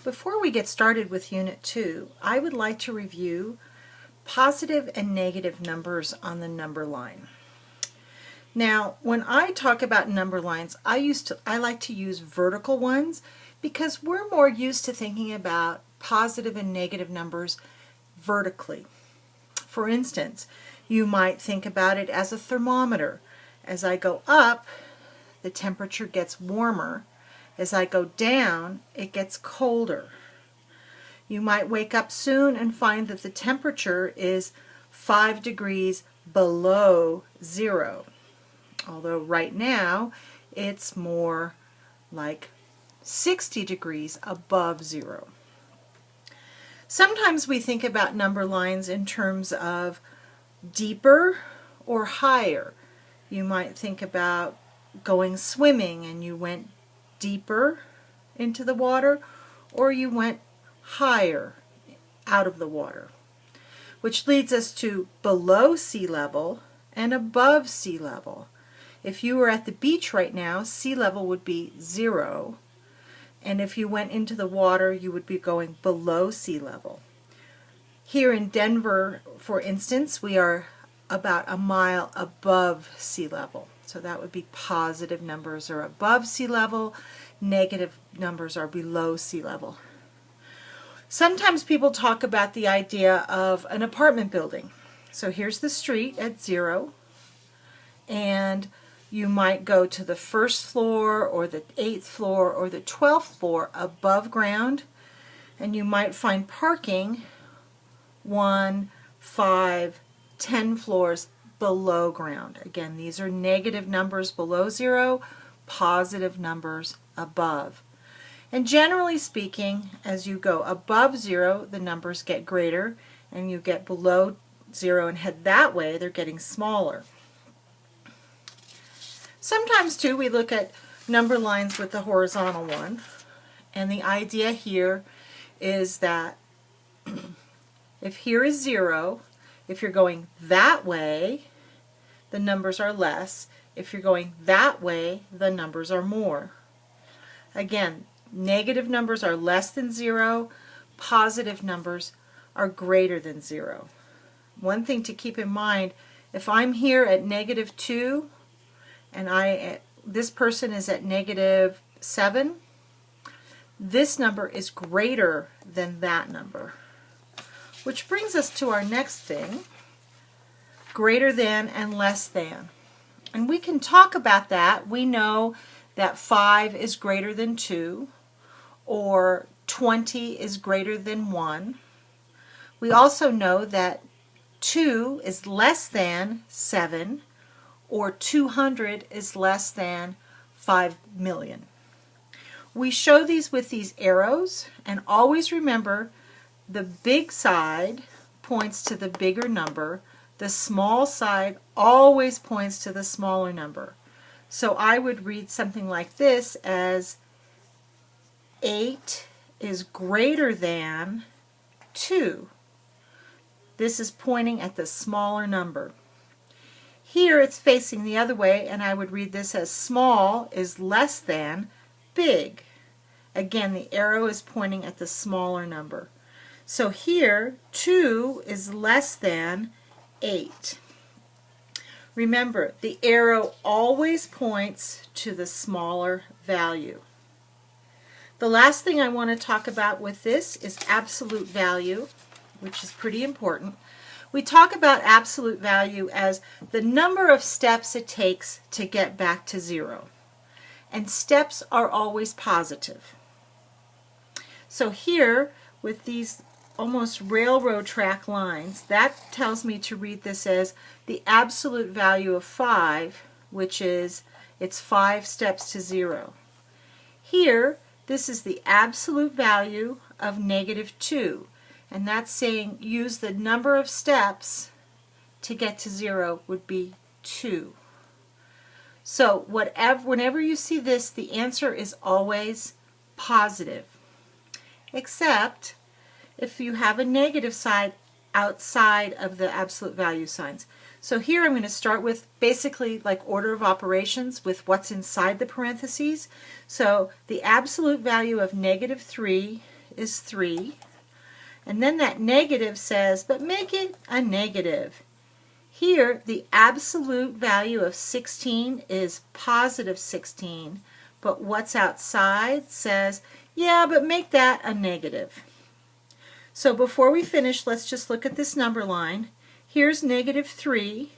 Before we get started with Unit 2, I would like to review positive and negative numbers on the number line. Now, when I talk about number lines, I like to use vertical ones because we're more used to thinking about positive and negative numbers vertically. For instance, you might think about it as a thermometer. As I go up, the temperature gets warmer. As I go down, it gets colder. You might wake up soon and find that the temperature is 5 degrees below zero, although right now it's more like 60 degrees above zero. Sometimes we think about number lines in terms of deeper or higher. You might think about going swimming and you went deeper into the water, or you went higher out of the water, which leads us to below sea level and above sea level. If you were at the beach right now, sea level would be 0, and if you went into the water, you would be going below sea level. Here in Denver, for instance, we are about a mile above sea level. So that would be positive numbers are above sea level, negative numbers are below sea level. Sometimes people talk about the idea of an apartment building. So here's the street at 0, and you might go to the first floor or the 8th floor or the 12th floor above ground, and you might find parking 1, 5, 10 floors below ground. Again, these are negative numbers below 0, positive numbers above. And generally speaking, as you go above 0, the numbers get greater, and you get below 0 and head that way, they're getting smaller. Sometimes too we look at number lines with the horizontal one, and the idea here is that if here is 0, if you're going that way, the numbers are less. If you're going that way, the numbers are more. Again, negative numbers are less than 0, positive numbers are greater than 0. One thing to keep in mind, if I'm here at -2 and this person is at -7, this number is greater than that number. Which brings us to our next thing, greater than and less than. And we can talk about that. We know that 5 is greater than 2, or 20 is greater than 1. We also know that 2 is less than 7, or 200 is less than 5 million. We show these with these arrows, and always remember the big side points to the bigger number. The small side always points to the smaller number. So I would read something like this as 8 is greater than 2. This is pointing at the smaller number. Here it's facing the other way, and I would read this as small is less than big. Again, the arrow is pointing at the smaller number. So here, 2 is less than 8. Remember, the arrow always points to the smaller value. The last thing I want to talk about with this is absolute value, which is pretty important. We talk about absolute value as the number of steps it takes to get back to 0. And steps are always positive. So here, with these almost railroad track lines, that tells me to read this as the absolute value of 5, which is it's 5 steps to 0. Here, this is the absolute value of -2, and that's saying use the number of steps to get to 0 would be 2. So whenever you see this, the answer is always positive, except if you have a negative side outside of the absolute value signs. So here I'm going to start with basically like order of operations with what's inside the parentheses. So the absolute value of -3 is 3. And then that negative says, but make it a negative. Here, the absolute value of 16 is positive 16, but what's outside says, yeah, but make that a negative. So before we finish, let's just look at this number line. Here's negative 3.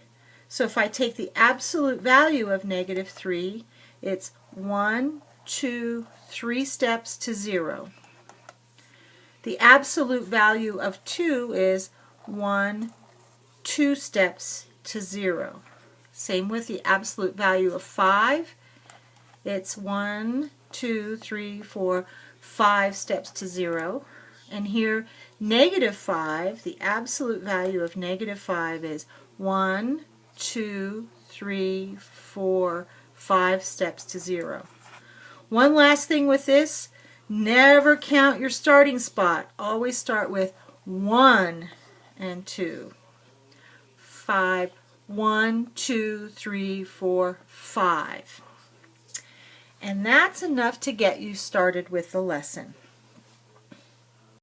So if I take the absolute value of negative 3, it's 1, 2, 3 steps to 0. The absolute value of 2 is 1, 2 steps to 0. Same with the absolute value of 5. It's 1, 2, 3, 4, 5 steps to 0. And here, negative 5, the absolute value of negative 5 is 1, 2, 3, 4, 5 steps to 0. One last thing with this, never count your starting spot. Always start with 1 and 2. 5, 1, 2, 3, 4, 5. And that's enough to get you started with the lesson.